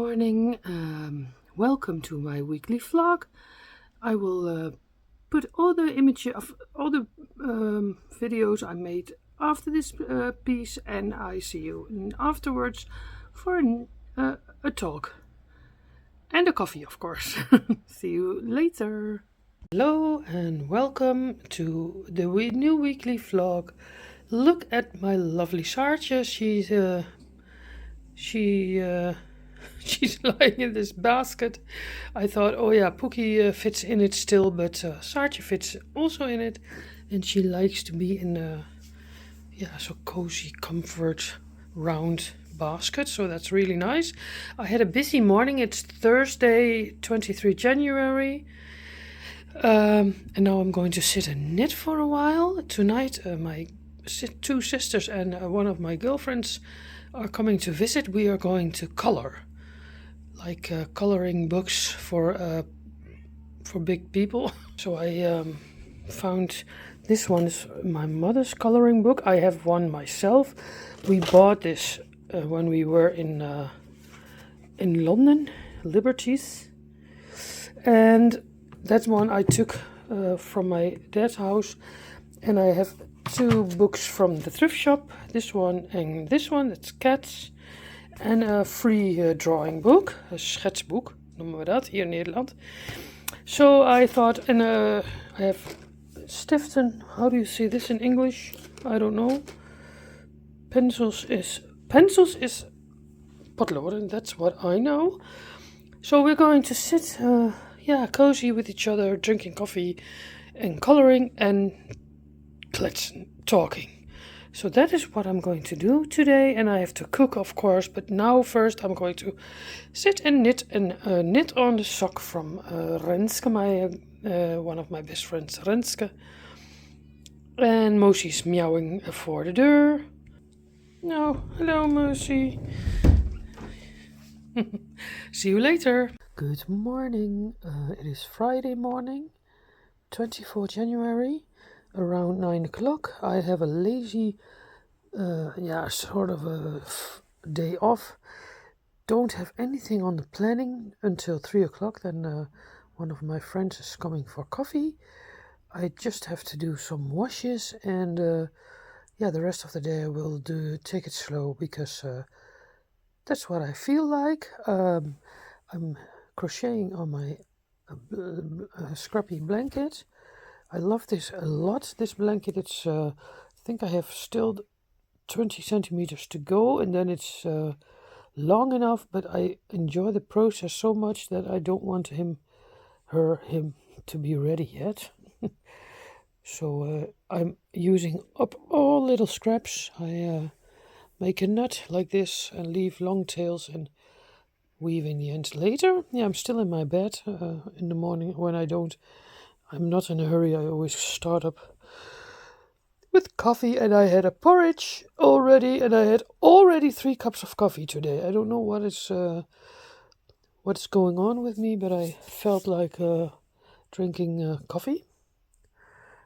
morning. Welcome to my weekly vlog. I will put all the images of all the videos I made after this piece, and I see you afterwards for a talk and a coffee, of course. See you later. Hello and welcome to the new weekly vlog. Look at my lovely Saartje. She's lying in this basket. I thought, oh yeah, Pookie fits in it still, but Saartje fits also in it, and she likes to be in a so cozy comfort round basket, so that's really nice. I had a busy morning. It's Thursday, 23 January. And now I'm going to sit and knit for a while. Tonight my two sisters and one of my girlfriends are coming to visit. We are going to color, like coloring books for big people. So I found this one is my mother's coloring book. I have one myself. We bought this when we were in London, Liberties, and that's one I took from my dad's house. And I have two books from the thrift shop, this one and this one, that's cats, and a free drawing book, a schetsboek noemen we dat hier in Nederland. So I thought, and I have stiften, how do you say this in English? I don't know. Pencils is potloden, that's what I know. So we're going to sit cozy with each other, drinking coffee and coloring and talking. So that is what I'm going to do today, and I have to cook, of course, but now first I'm going to sit and knit on the sock from Renske, one of my best friends, Renske. And Mosie's meowing for the door. No, hello Mosie. See you later. Good morning. It is Friday morning, 24 January. Around 9 o'clock. I have a lazy, sort of a day off. Don't have anything on the planning until 3 o'clock. Then one of my friends is coming for coffee. I just have to do some washes, and the rest of the day I will take it slow, because that's what I feel like. I'm crocheting on my scrappy blanket. I love this a lot, this blanket. It's, I think I have still 20 centimeters to go, and then it's long enough, but I enjoy the process so much that I don't want him to be ready yet. So I'm using up all little scraps. I make a knot like this and leave long tails and weave in the end later. Yeah, I'm still in my bed in the morning when I'm not in a hurry. I always start up with coffee, and I had a porridge already, and I had already 3 cups of coffee today. I don't know what is going on with me, but I felt like drinking coffee.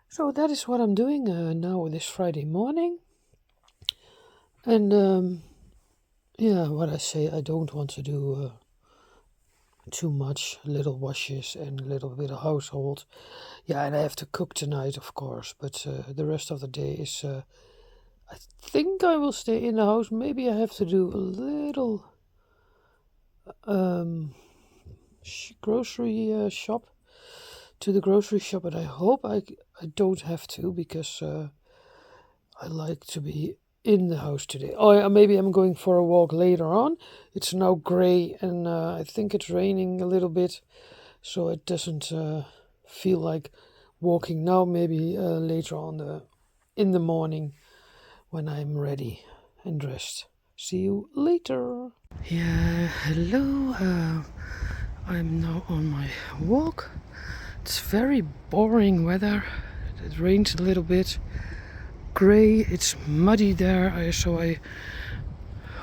So that is what I'm doing now this Friday morning. And what I say, I don't want to do too much, little washes and a little bit of household. Yeah, and I have to cook tonight, of course, but the rest of the day is, I think I will stay in the house. Maybe I have to do a little grocery shop, to the grocery shop, but I hope I don't have to, because I like to be in the house today. Oh yeah, maybe I'm going for a walk later on. It's now gray, and I think it's raining a little bit, so it doesn't feel like walking now. Maybe later on in the morning when I'm ready and dressed. See you later. Yeah, hello. I'm now on my walk. It's very boring weather. It rains a little bit. Gray, it's muddy there, so I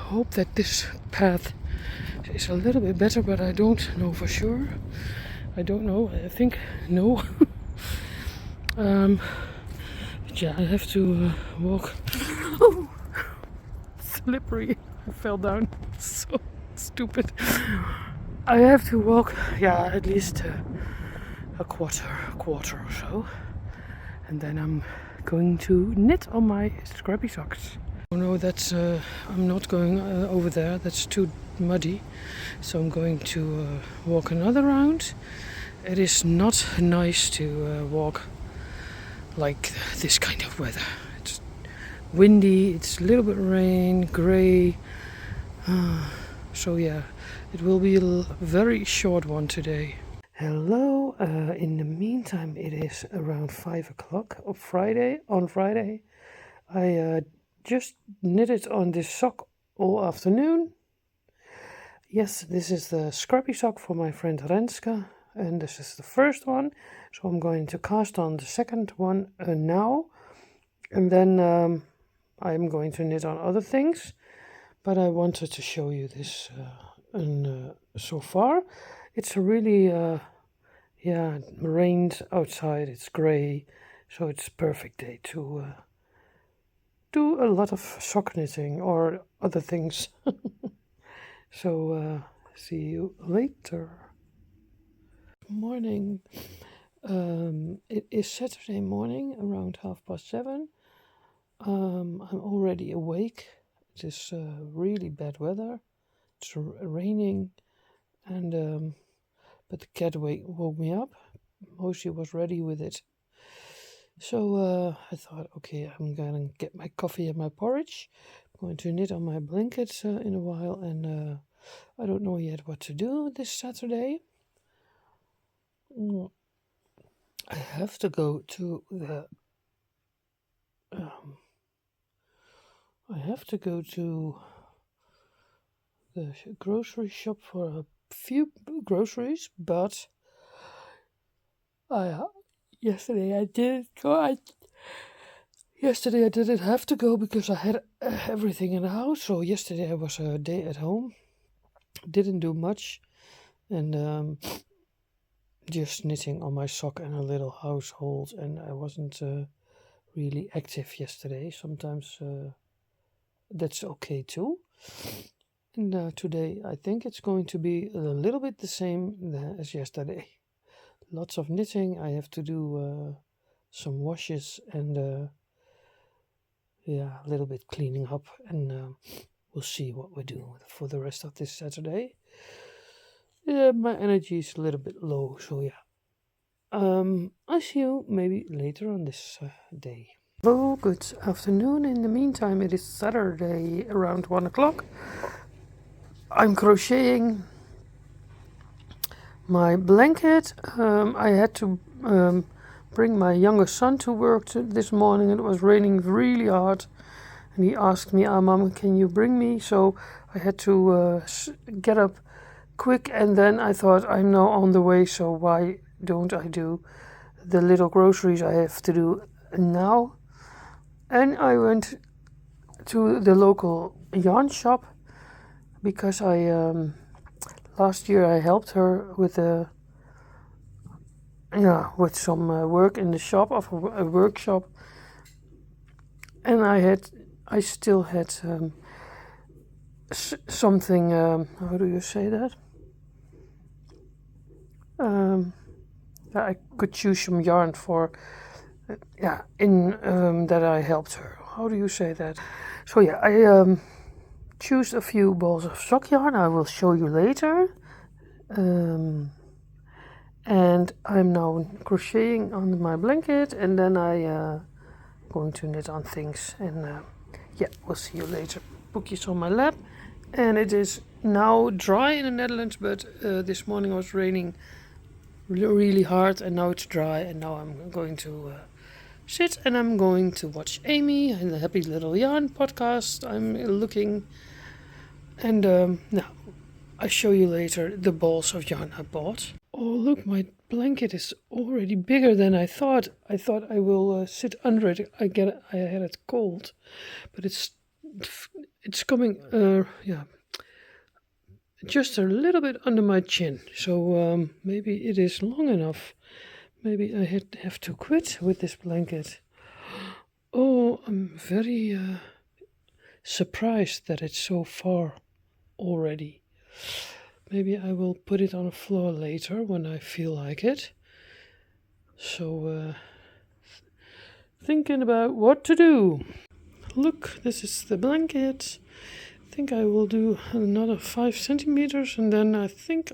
hope that this path is a little bit better, but I don't know for sure. I don't know, I think no. But yeah, I have to walk. Oh, slippery. I fell down. So stupid. I have to walk, yeah, at least a quarter or so. And then I'm going to knit on my scrappy socks. Oh no, that's I'm not going over there. That's too muddy. So I'm going to walk another round. It is not nice to walk like this kind of weather. It's windy. It's a little bit rain, grey. So yeah, it will be a very short one today. Hello. In the meantime, it is around 5 o'clock on Friday. I just knitted on this sock all afternoon. Yes, this is the scrappy sock for my friend Renske, and this is the first one. So I'm going to cast on the second one now, and then I'm going to knit on other things. But I wanted to show you this, and so far, it's a really, yeah, it rained outside. It's grey, so it's a perfect day to do a lot of sock knitting or other things. So see you later. Morning. It is Saturday morning around 7:30. I'm already awake. It is really bad weather. It's raining, and but the cat woke me up. Moshi was ready with it. So I thought, okay, I'm gonna get my coffee and my porridge. I'm going to knit on my blankets in a while, and I don't know yet what to do this Saturday. I have to go to the. I have to go to the grocery shop for a few groceries, but yesterday I didn't go. Yesterday I didn't have to go because I had everything in the house. So yesterday I was a day at home. Didn't do much, and just knitting on my sock and a little household. And I wasn't really active yesterday. Sometimes that's okay too. And today I think it's going to be a little bit the same as yesterday. Lots of knitting. I have to do some washes and yeah, a little bit cleaning up, and we'll see what we do for the rest of this Saturday. Yeah, my energy is a little bit low, so yeah. I'll see you maybe later on this day. Hello, good afternoon. In the meantime, it is Saturday around 1 o'clock. I'm crocheting my blanket. I had to bring my youngest son to work this morning. It was raining really hard, and he asked me, Mom, can you bring me? So I had to get up quick, and then I thought, I'm now on the way, so why don't I do the little groceries I have to do now? And I went to the local yarn shop because last year I helped her with with some work in the shop of a workshop, and I still had something. How do you say that? I could choose some yarn for. That I helped her. How do you say that? So yeah, I choose a few balls of sock yarn. I will show you later. And I'm now crocheting on my blanket, and then I going to knit on things. And yeah, we'll see you later. Book is on my lap, and it is now dry in the Netherlands. But this morning was raining really hard, and now it's dry. And now I'm going to sit and I'm going to watch Amy and the Happy Little Yarn podcast. I'm looking, and now I show you later the balls of yarn I bought. Oh look, my blanket is already bigger than I thought. I thought I will sit under it. I had it cold, but it's coming. Just a little bit under my chin. So maybe it is long enough. Maybe I have to quit with this blanket. Oh, I'm very surprised that it's so far already. Maybe I will put it on the floor later when I feel like it. So, thinking about what to do. Look, this is the blanket. I think I will do another 5 centimeters, and then I think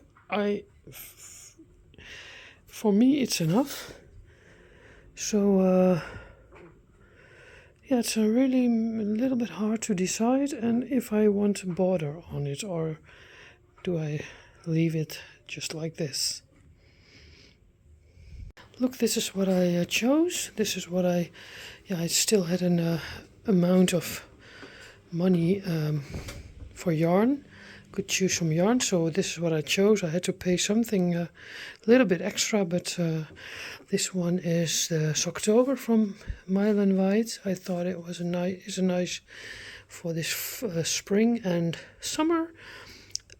for me it's enough. So, yeah, it's really a little bit hard to decide, and if I want a border on it, or do I leave it just like this? Look, this is what I chose. This is what I still had an amount of money for yarn. Could choose some yarn, so this is what I chose. I had to pay something a little bit extra, but this one is the October from Litle We. I thought it was a nice for this spring and summer.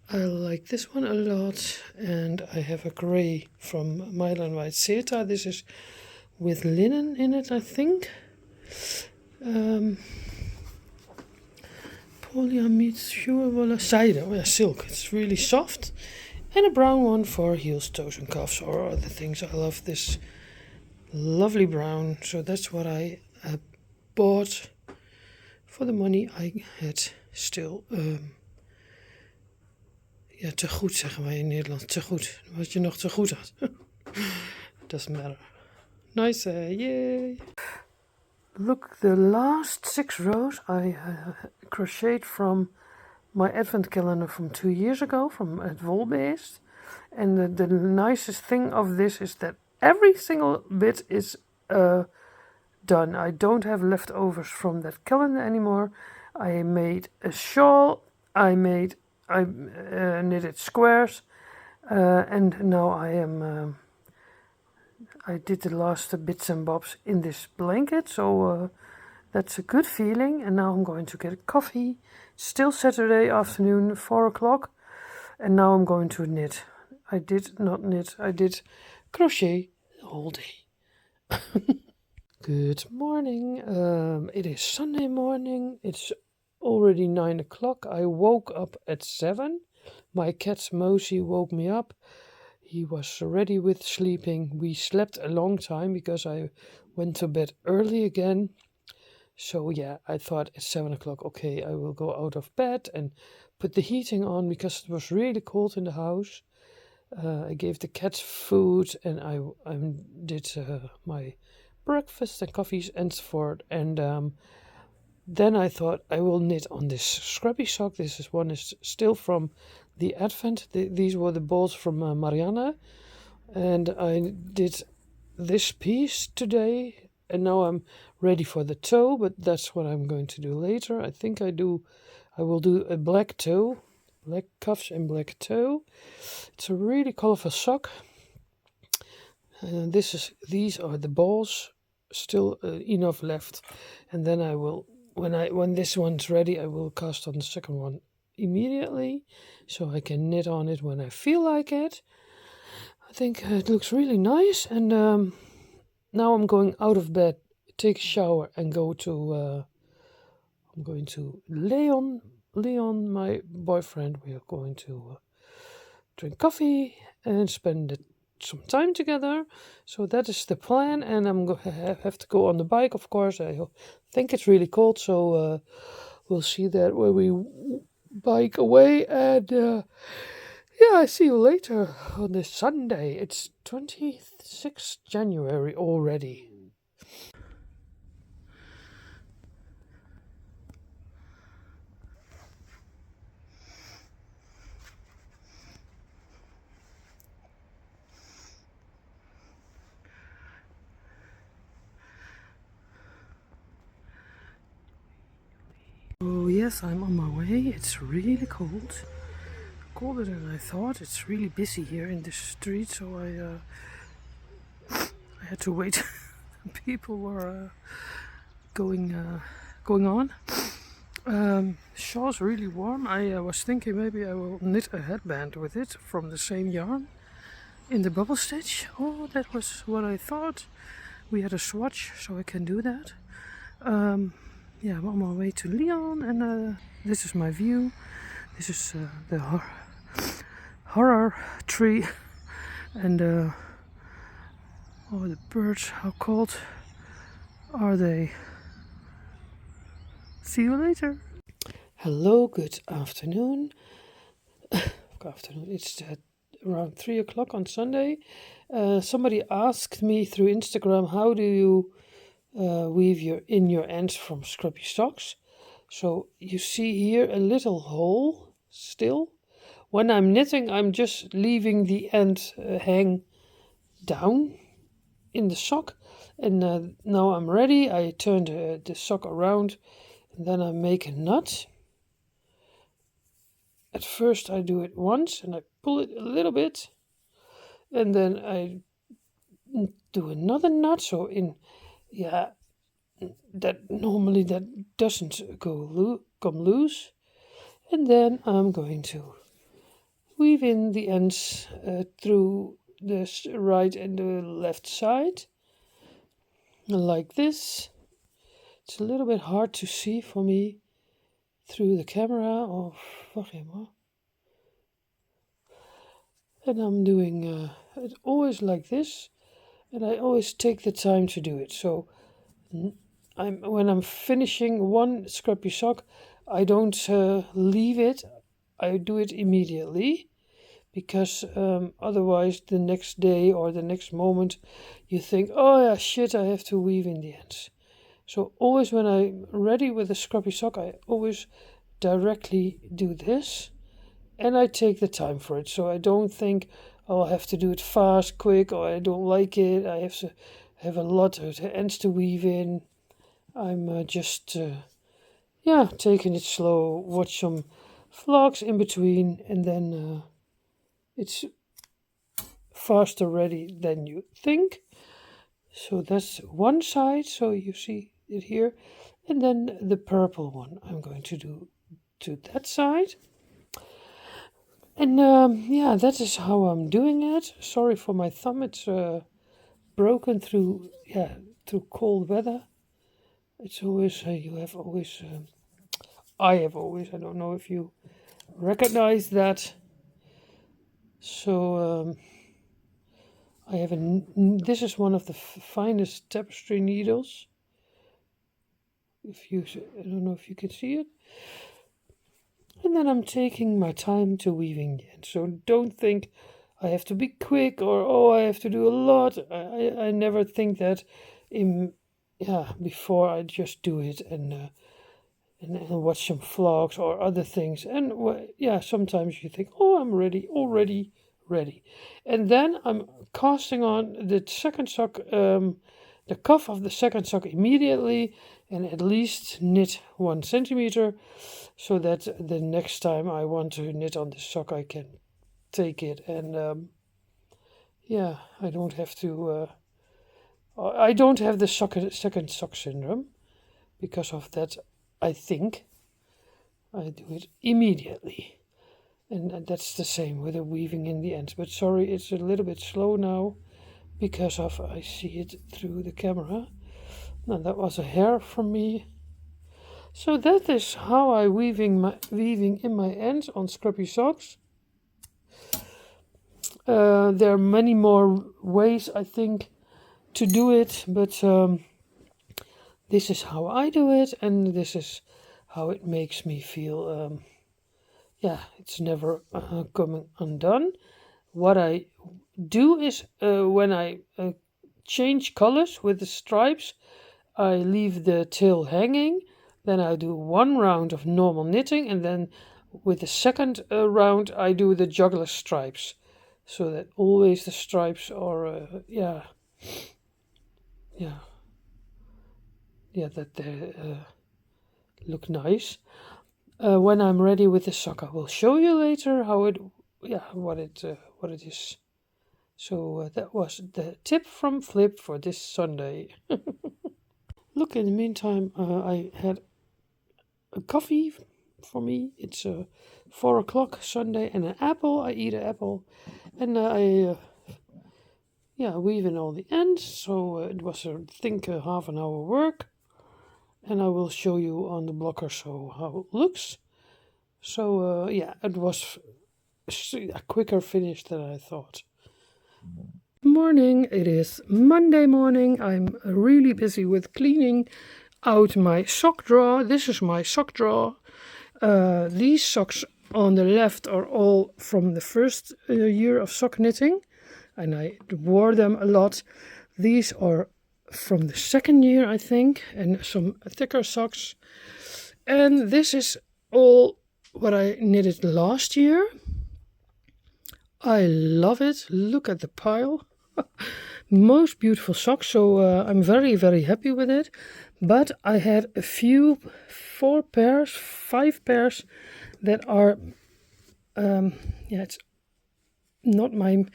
I like this one a lot, and I have a grey from Litle We Seta. This is with linen in it, I think. Polyamide pure wool zijde. Oh yeah, silk. It's really soft. And a brown one for heels, toes and cuffs or other things. I love this lovely brown. So that's what I bought for the money I had still. Ja, te goed zeggen wij in Nederland. Te goed. Wat je nog te goed had. Doesn't matter. Nice, yay! Look, the last 6 rows I crocheted from my advent calendar from 2 years ago, from at Wool-based. And the nicest thing of this is that every single bit is done. I don't have leftovers from that calendar anymore. I made a shawl. I knitted squares, and now I did the last bits and bobs in this blanket, so that's a good feeling. And now I'm going to get a coffee. Still Saturday afternoon, 4 o'clock, and now I'm going to knit. I did not knit, I did crochet the whole day. Good morning. It is Sunday morning. It's already 9 o'clock. I woke up at 7. My cat Mosey woke me up. He was ready with sleeping. We slept a long time because I went to bed early again. So yeah, I thought at 7 o'clock, okay, I will go out of bed and put the heating on because it was really cold in the house. I gave the cat food, and I did my breakfast and coffees and so forth. And then I thought I will knit on this scrappy sock. This one is still from the Advent. These were the balls from Marianne. And I did this piece today. And now I'm ready for the toe, but that's what I'm going to do later. I think I will do a black toe, black cuffs and black toe. It's a really colorful sock. These are the balls, still enough left. And then I will, when this one's ready, I will cast on the second one immediately, so I can knit on it when I feel like it. I think it looks really nice. And now I'm going out of bed, take a shower, and go to I'm going to Leon, my boyfriend. We are going to drink coffee and spend some time together. So that is the plan, and I'm going to have to go on the bike, of course. I think it's really cold, so we'll see that where we bike away. And yeah, I see you later on this Sunday. It's 26th January already. Oh yes, I'm on my way. It's really cold. Colder than I thought. It's really busy here in the street, so I had to wait. People were going on. Shawl's really warm. I was thinking maybe I will knit a headband with it from the same yarn in the bubble stitch. Oh, that was what I thought. We had a swatch, so I can do that. Yeah, I'm on my way to Lyon, and this is my view. This is the horror tree. And oh, the birds, how cold are they? See you later. Hello, good afternoon. Good afternoon. It's around 3 o'clock on Sunday. Somebody asked me through Instagram, how do you weave your ends from scrappy socks? So you see here a little hole still. When I'm knitting, I'm just leaving the end hang down in the sock. And now I'm ready. I turn the sock around and then I make a knot. At first I do it once and I pull it a little bit. And then I do another knot. So that normally that doesn't come loose. And then I'm going to weave in the ends through the right and the left side, like this. It's a little bit hard to see for me through the camera. Oh, wacht even. And I'm doing it always like this, and I always take the time to do it. So when I'm finishing one scrappy sock, I don't leave it. I do it immediately, because otherwise the next day or the next moment you think, oh yeah, shit, I have to weave in the ends. So always when I'm ready with a scrappy sock, I always directly do this, and I take the time for it. So I don't think, oh, I have to do it fast, quick, or I don't like it, I have to have a lot of ends to weave in. I'm just taking it slow, watch some vlogs in between, and then it's faster ready than you think. So that's one side, so you see it here. And then the purple one I'm going to do to that side. And that is how I'm doing it. Sorry for my thumb, it's broken through cold weather. It's always, I don't know if you recognize that. So I have this is one of the finest tapestry needles. I don't know if you can see it. And then I'm taking my time to weaving the end. So don't think I have to be quick or I have to do a lot. I never think that before. I just do it and watch some vlogs or other things. And sometimes you think, oh, I'm ready, already ready. And then I'm casting on the second sock, the cuff of the second sock immediately, and at least knit 1 centimeter, so that the next time I want to knit on the sock, I can take it. And I don't have to. I don't have the second sock syndrome. Because of that, I think I do it immediately. And that's the same with the weaving in the ends. But sorry, it's a little bit slow now because I see it through the camera. Now that was a hair from me. So that is how I weaving in my ends on scrappy socks. There are many more ways, I think, to do it, but this is how I do it, and this is how it makes me feel. It's never coming undone. What I do is when I change colors with the stripes, I leave the tail hanging. Then I do 1 round of normal knitting, and then with the second round I do the juggler stripes, so that always the stripes are that they look nice. When I'm ready with the sock, I will show you later what it is. So that was the tip from Flip for this Sunday. Look, in the meantime, I had a coffee for me. It's 4 o'clock Sunday, and an apple. I eat an apple, and I weave in all the ends. So it was a half an hour work, and I will show you on the blocker how it looks. So it was a quicker finish than I thought. Morning, it is Monday morning. I'm really busy with cleaning out my sock drawer. This is my sock drawer. These socks on the left are all from the first year of sock knitting, and I wore them a lot. These are from the second year, I think, and some thicker socks. And this is all what I knitted last year. I love it. Look at the pile. Most beautiful socks, so I'm very, very happy with it. But I had a few, 5 pairs that are, it's not my,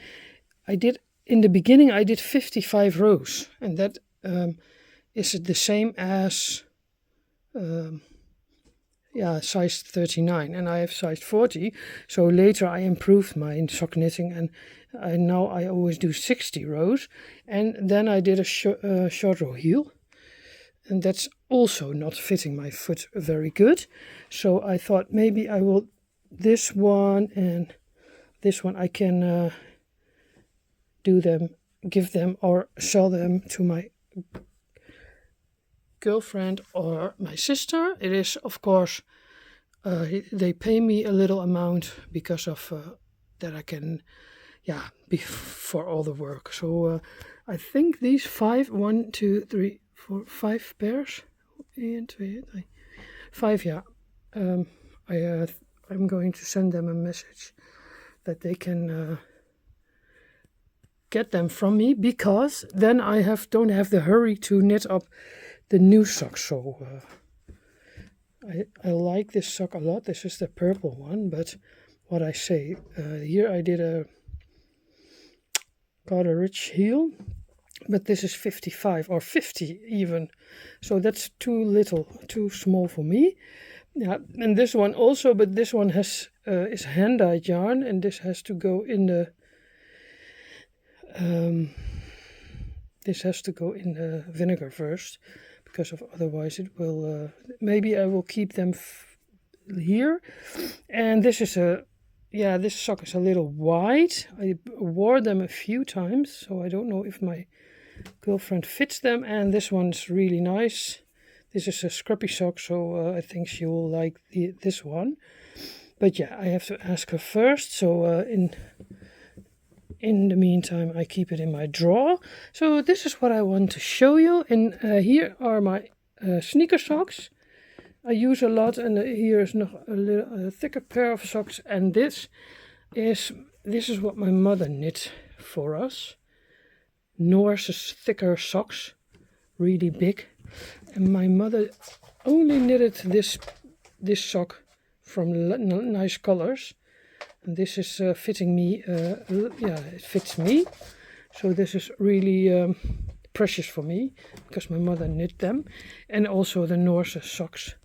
in the beginning I did 55 rows, and that is the same as, size 39, and I have size 40, so later I improved my sock knitting, and now I always do 60 rows, and then I did a short row heel, and that's also not fitting my foot very good, so I thought maybe I will, this one and this one I can do them, give them or sell them to my girlfriend or my sister. It is, of course, they pay me a little amount because of that I can, be for all the work. So I think these 5 pairs, 1, 2, 3, 5, I'm going to send them a message that they can get them from me, because then I don't have the hurry to knit up the new socks. So I like this sock a lot. This is the purple one, but what I say, here I did got a rich heel, but this is 55 or 50 even, so that's too small for me. Yeah, and this one also, but this one has is hand-dyed yarn, and this has to go in the vinegar first, because otherwise it will, maybe I will keep them here. And this is this sock is a little wide. I wore them a few times, so I don't know if my girlfriend fits them. And this one's really nice. This is a scrappy sock, so I think she will like this one. But yeah, I have to ask her first. So in the meantime, I keep it in my drawer. So this is what I want to show you. And here are my sneaker socks. I use a lot, and here is nog a thicker pair of socks. And this is what my mother knit for us. Norse's thicker socks, really big. And my mother only knitted this sock from nice colors. And this is fitting me, it fits me. So this is really precious for me, because my mother knit them. And also the Norse socks.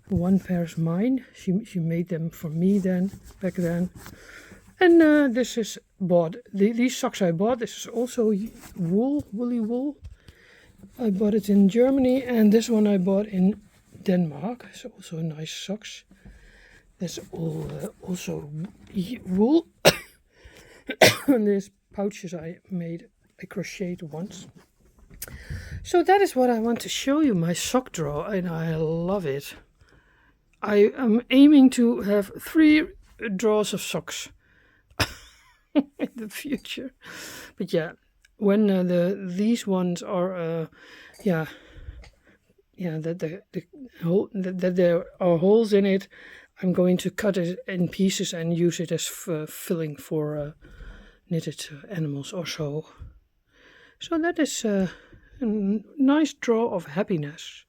One pair is mine. She made them for me back then. And this is bought. These socks I bought. This is also woolly wool. I bought it in Germany, and this one I bought in Denmark. It's also nice socks. That's all also wool. And these pouches I crocheted once. So that is what I want to show you, my sock drawer, and I love it. I am aiming to have 3 drawers of socks in the future. But yeah, when these ones are that there are holes in it, I'm going to cut it in pieces and use it as filling for knitted animals or so. So that is a nice draw of happiness.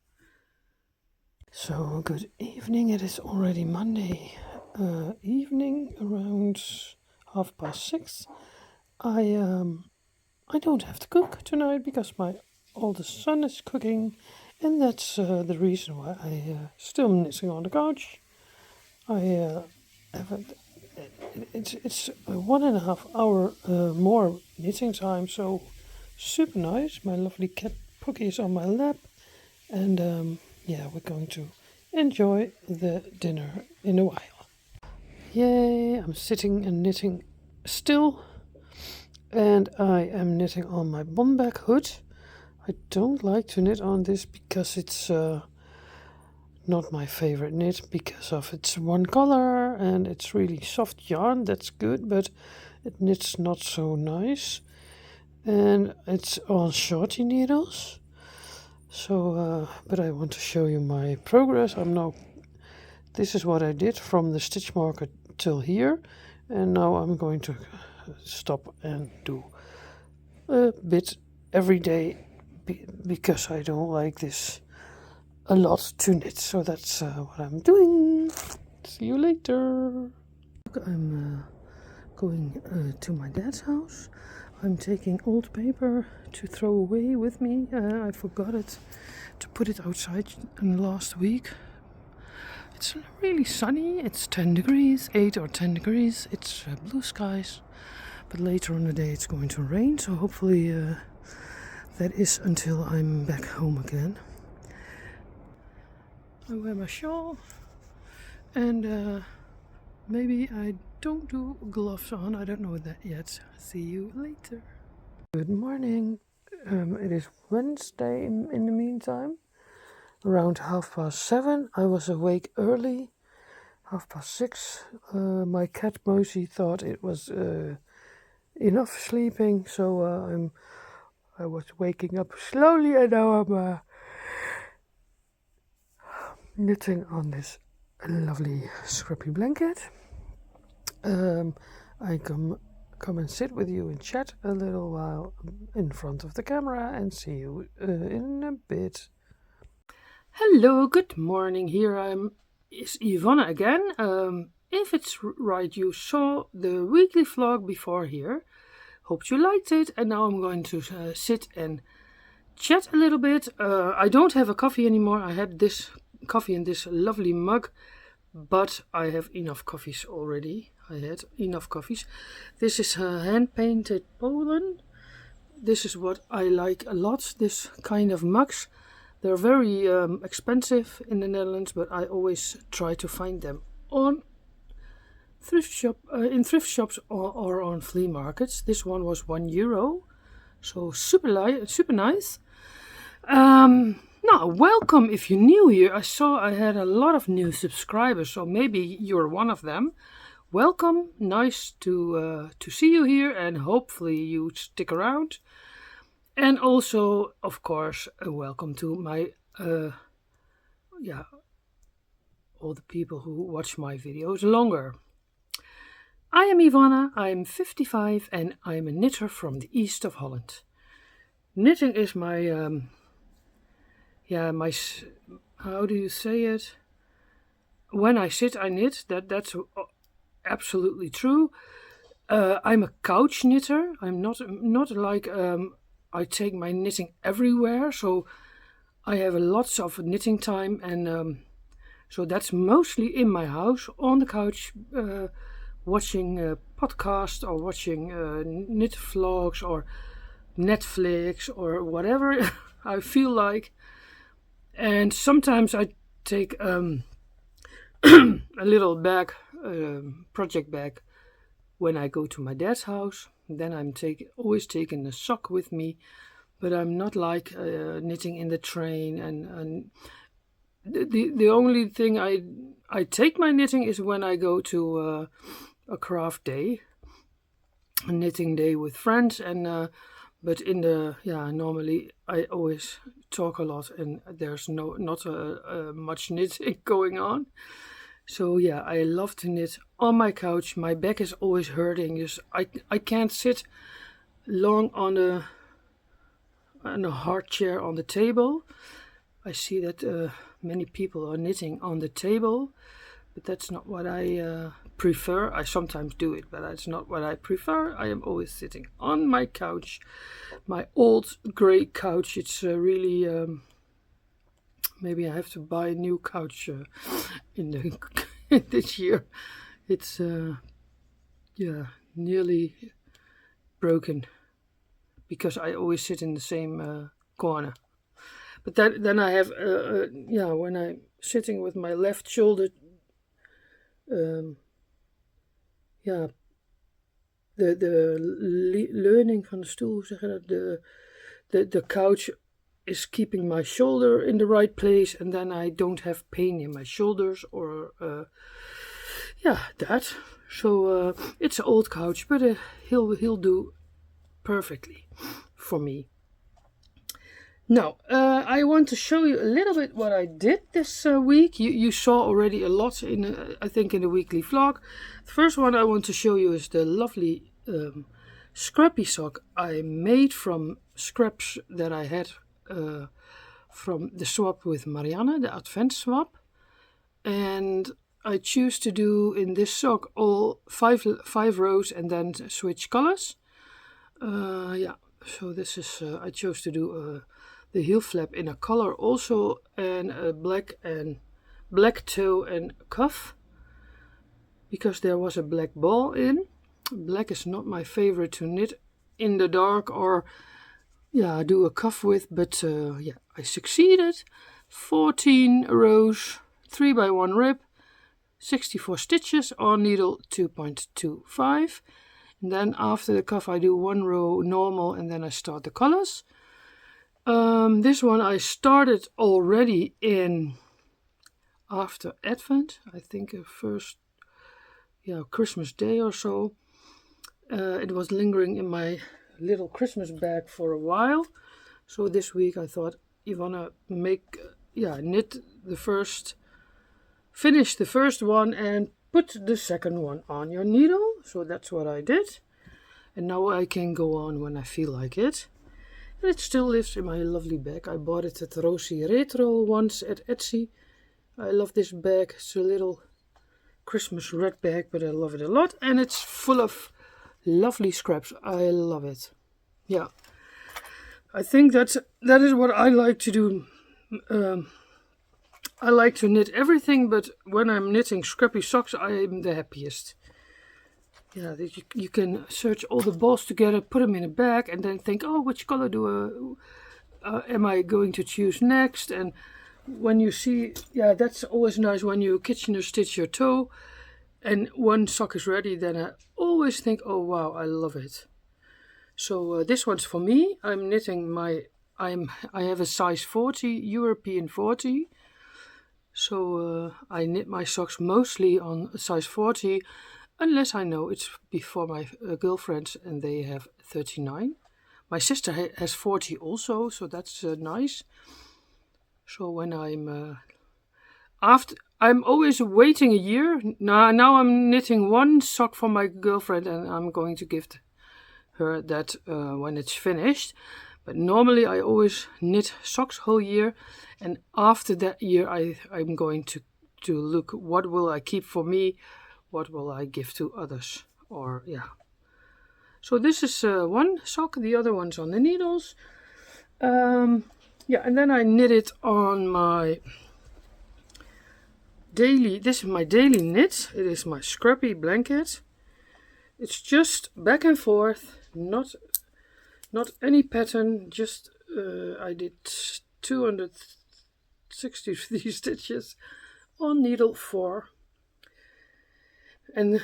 So good evening. It is already Monday evening, around 6:30. I don't have to cook tonight because my oldest son is cooking, and that's the reason why I still knitting on the couch. It's a 1.5 hour more knitting time, so super nice. My lovely cat Pookie is on my lap, and we're going to enjoy the dinner in a while. Yay, I'm sitting and knitting still. And I am knitting on my bomback hood. I don't like to knit on this because it's not my favorite knit because of its one color and it's really soft yarn. That's good, but it knits not so nice. And it's on shorty needles. So, but I want to show you my progress. This is what I did from the stitch marker till here. And now I'm going to stop and do a bit every day because I don't like this a lot to knit. So that's what I'm doing. See you later. I'm going to my dad's house. I'm taking old paper to throw away with me. I forgot it to put it outside last week. It's really sunny. It's 10 degrees, 8 or 10 degrees. It's blue skies. But later on the day it's going to rain. So hopefully that is until I'm back home again. I wear my shawl. And maybe I don't do gloves on. I don't know that yet. See you later. Good morning. It is Wednesday in the meantime. Around 7:30. I was awake early. 6:30. My cat Mosey thought it was enough sleeping, so I was waking up slowly, and now I'm knitting on this lovely scrappy blanket. I come and sit with you and chat a little while in front of the camera and see you in a bit. Hello, good morning. Here is Ivonne again. If it's right, you saw the weekly vlog before here. Hope you liked it. And now I'm going to sit and chat a little bit. I don't have a coffee anymore. I had this coffee in this lovely mug, but I have enough coffees already. I had enough coffees. This is hand-painted Poland. This is what I like a lot, this kind of mugs. They're very expensive in the Netherlands, but I always try to find them on in thrift shops or on flea markets. This one was €1, so super nice. Now, welcome if you're new here. I saw I had a lot of new subscribers, so maybe you're one of them. Welcome, nice to see you here, and hopefully you stick around. And also, of course, welcome to my all the people who watch my videos longer. I am Ivonne, I'm 55 and I'm a knitter from the east of Holland. Knitting is my, how do you say it? When I sit, I knit. That's absolutely true. I'm a couch knitter. I'm not like I take my knitting everywhere. So I have lots of knitting time, and so that's mostly in my house on the couch, watching podcasts or watching knit vlogs or Netflix or whatever I feel like. And sometimes I take a little bag, project bag, when I go to my dad's house. Then I'm always taking a sock with me, but I'm not like knitting in the train. And the only thing I take my knitting is when I go to a craft day, a knitting day with friends, and but in the normally I always talk a lot and there's not much knitting going on. So yeah, I love to knit on my couch. My back is always hurting, just I can't sit long on a hard chair on the table. I see that many people are knitting on the table, but that's not what I prefer. I sometimes do it, but that's not what I prefer. I am always sitting on my couch, my old grey couch. It's really maybe I have to buy a new couch in this year. It's nearly broken because I always sit in the same corner. But then I have when I'm sitting with my left shoulder ja, de leuning van de stoel, hoe zeg je dat? The couch is keeping my shoulder in the right place, and then I don't have pain in my shoulders or that. So it's an old couch, but he'll do perfectly for me. Now, I want to show you a little bit what I did this week. You saw already a lot in, I think, in the weekly vlog. The first one I want to show you is the lovely scrappy sock I made from scraps that I had from the swap with Marianne, the advent swap. And I choose to do in this sock all five rows and then switch colors. So this is, I chose to do the heel flap in a color also, and a black toe and cuff, because there was a black ball in. Black is not my favorite to knit in the dark or do a cuff with, but I succeeded. 14 rows, 3x1 rib, 64 stitches on needle 2.25. And then after the cuff I do 1 row normal, and then I start the colors. This one I started already in after Advent, I think first Christmas Day or so. It was lingering in my little Christmas bag for a while. So this week I thought, Ivonne, finish the first one and put the second one on your needle. So that's what I did. And now I can go on when I feel like it. And it still lives in my lovely bag. I bought it at Rosie Retro once at Etsy. I love this bag. It's a little Christmas red bag, but I love it a lot. And it's full of lovely scraps. I love it. Yeah. I think that is what I like to do. I like to knit everything, but when I'm knitting scrappy socks, I'm the happiest. Yeah, you can search all the balls together, put them in a bag, and then think, oh, which color am I going to choose next? And when you see, that's always nice when you Kitchener stitch your toe, and one sock is ready, then I always think, oh wow, I love it. So this one's for me. I'm knitting I have a size 40, European 40. So I knit my socks mostly on a size 40, unless I know it's before my girlfriends and they have 39. My sister has 40 also, so that's nice. So when I'm always waiting a year. Now I'm knitting one sock for my girlfriend, and I'm going to gift her that when it's finished. But normally I always knit socks whole year, and after that year I'm going to look what will I keep for me, what will I give to others, or So this is one sock, the other one's on the needles. And then I knit it on my daily. This is my daily knit. It is my scrappy blanket. It's just back and forth, not any pattern, just I did 263 stitches on needle 4. And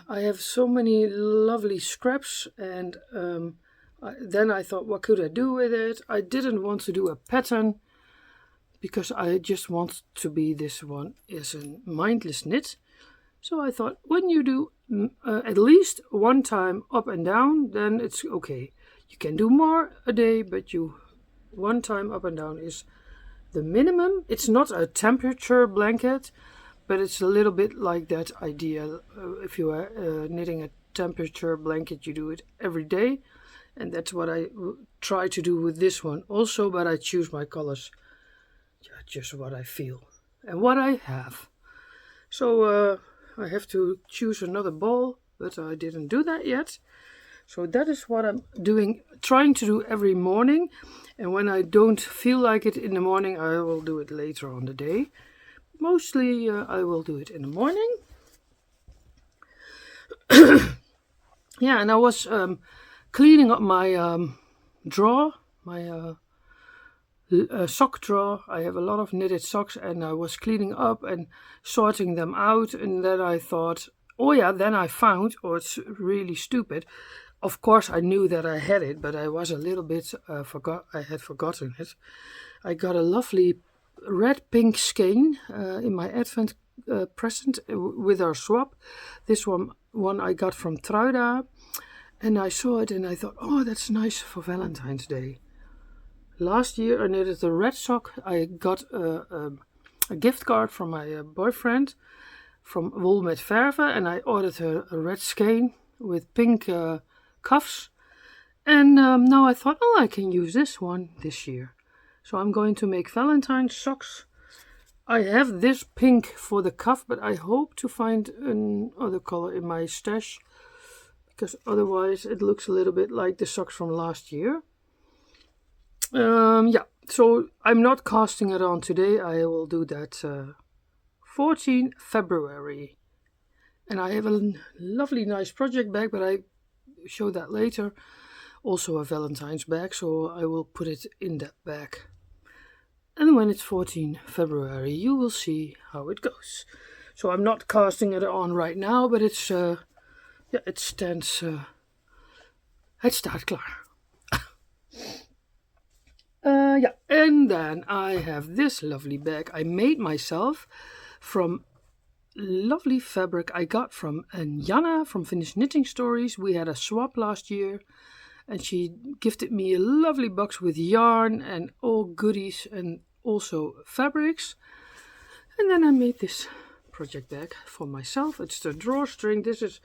I have so many lovely scraps, and then I thought, what could I do with it? I didn't want to do a pattern because I just want to be this one as a mindless knit. So I thought, when you do at least one time up and down, then it's okay. You can do more a day, but one time up and down is the minimum. It's not a temperature blanket, but it's a little bit like that idea. If you are knitting a temperature blanket, you do it every day. And that's what I try to do with this one also, but I choose my colors just what I feel and what I have. So I have to choose another ball, but I didn't do that yet. So that is what I'm trying to do every morning. And when I don't feel like it in the morning, I will do it later on the day. Mostly I will do it in the morning. And I was cleaning up my drawer, my sock drawer. I have a lot of knitted socks, and I was cleaning up and sorting them out, and then I thought Oh yeah, then I found, oh it's really stupid. Of course I knew that I had it, but I was a little bit I had forgotten it. I got a lovely red pink skein in my advent present with our swap. This one I got from Truida, and I saw it and I thought, oh, that's nice for Valentine's Day. Last year I needed the red sock. I got a gift card from my boyfriend from Wool met Verve, and I ordered her a red skein with pink cuffs. And now I thought, oh, I can use this one this year. So I'm going to make Valentine's socks. I have this pink for the cuff, but I hope to find another color in my stash, because otherwise it looks a little bit like the socks from last year. Yeah, so I'm not casting it on today. I will do that 14 February. And I have a lovely nice project bag, but I show that later. Also a Valentine's bag, so I will put it in that bag. And when it's 14 February, you will see how it goes. So I'm not casting it on right now, but it's it stands. Het staat klaar. Yeah, and then I have this lovely bag I made myself from lovely fabric I got from Jana from Finnish Knitting Stories. We had a swap last year, and she gifted me a lovely box with yarn and all goodies and also fabrics. And then I made this project bag for myself. It's the drawstring. This is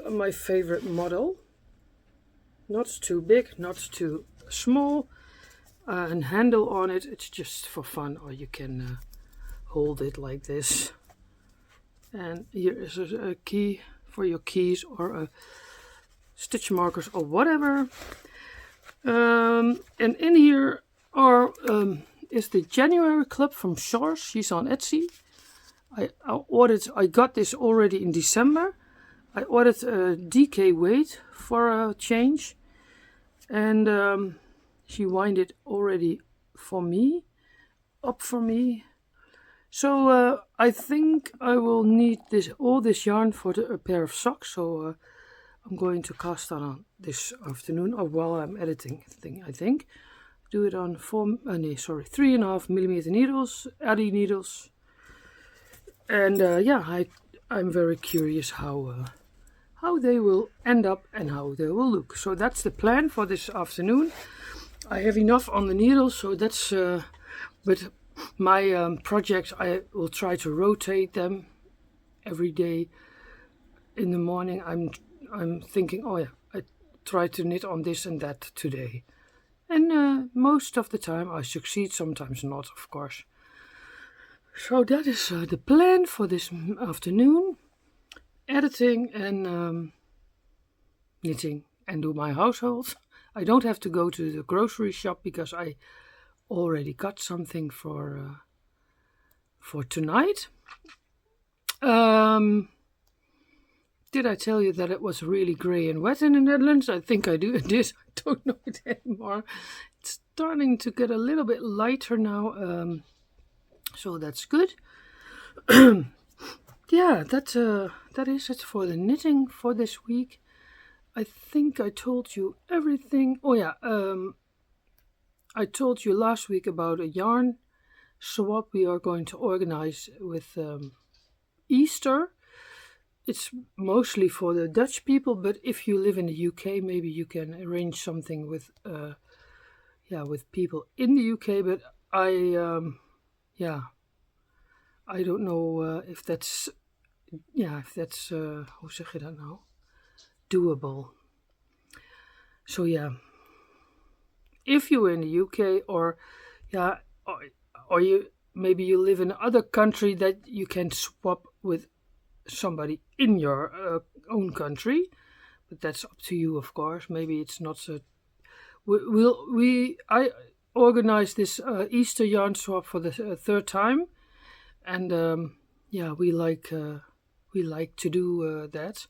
my favorite model. Not too big, not too small. An handle on it. It's just for fun, or you can hold it like this. And here is a key for your keys or stitch markers or whatever. And in here is the January Club from Shores. She's on Etsy. I got this already in December. I ordered a DK weight for a change, and she wound it already for me, up for me. So I think I will need all this yarn for a pair of socks. So I'm going to cast that on this afternoon, or while I'm editing I think. Do it on 3.5 millimeter needles, Addy needles. And yeah, I'm very curious how they will end up and how they will look. So that's the plan for this afternoon. I have enough on the needles, so that's. But my projects, I will try to rotate them every day. In the morning, I'm thinking, oh yeah, I try to knit on this and that today, and most of the time I succeed. Sometimes not, of course. So that is the plan for this afternoon. Editing and knitting and do my household. I don't have to go to the grocery shop because I already got something for tonight. Did I tell you that it was really grey and wet in the Netherlands? I think I did. I don't know it anymore. It's starting to get a little bit lighter now, so that's good. Yeah, that is it for the knitting for this week. I think I told you everything. Oh yeah, I told you last week about a yarn swap we are going to organize with Easter. It's mostly for the Dutch people, but if you live in the UK, maybe you can arrange something with people in the UK. But I don't know if that's hoe zeg je dat nou? Doable. So yeah, if you're in the UK or maybe you live in another country that you can swap with somebody in your own country, but that's up to you, of course. Maybe it's not so. I organized this Easter yarn swap for the third time, and we like to do that,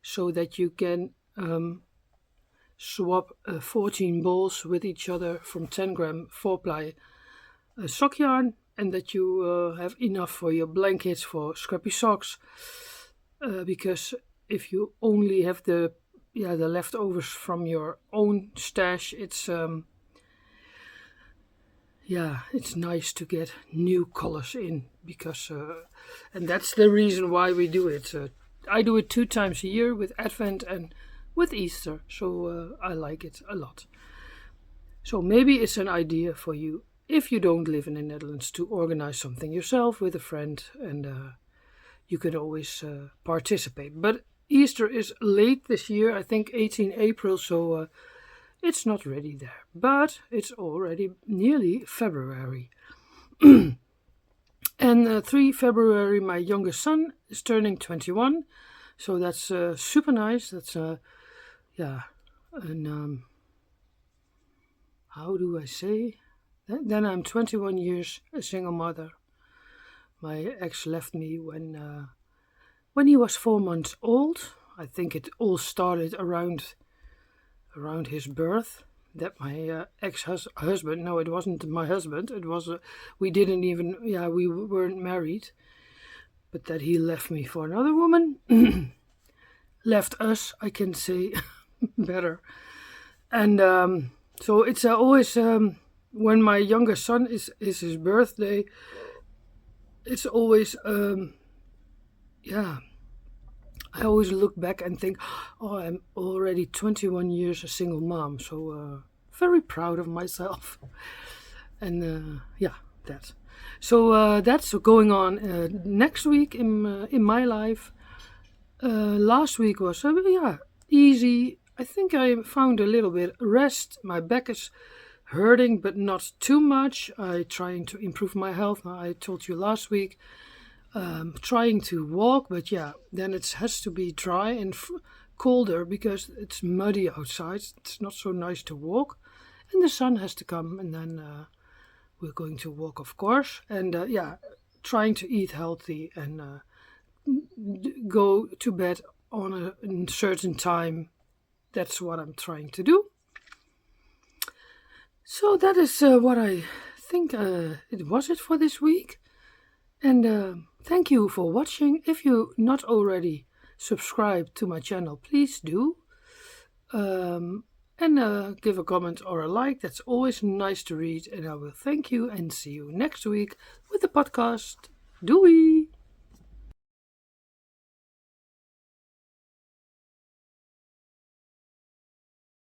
so that you can swap 14 balls with each other from 10 gram 4-ply sock yarn, and that you have enough for your blankets, for scrappy socks, because if you only have the leftovers from your own stash, it's it's nice to get new colors in, because and that's the reason why we do it. I do it 2 times a year, with Advent and with Easter, so I like it a lot. So maybe it's an idea for you, if you don't live in the Netherlands, to organize something yourself with a friend, and you could always participate. But Easter is late this year, I think 18 April, so it's not ready there. But it's already nearly February. And 3 February, my youngest son is turning 21, so that's super nice. That's and how do I say? Then I'm 21 years a single mother. My ex left me when he was 4 months old. I think it all started around his birth. That my ex-husband, no, it wasn't my husband. It was we didn't even, we weren't married. But that he left me for another woman, left us, I can say better. And so it's always when my youngest son is his birthday. It's always I always look back and think, oh, I'm already 21 years a single mom, so very proud of myself. And that. So that's going on next week in my life. Last week was easy. I think I found a little bit rest. My back is hurting, but not too much. I'm trying to improve my health. I told you last week. Trying to walk, but then it has to be dry and colder, because it's muddy outside. It's not so nice to walk, and the sun has to come, and then we're going to walk, of course. And trying to eat healthy and go to bed on a certain time. That's what I'm trying to do. So that is what I think it was it for this week. And thank you for watching. If you not already subscribed to my channel, please do. And give a comment or a like. That's always nice to read. And I will thank you and see you next week with the podcast. Doei!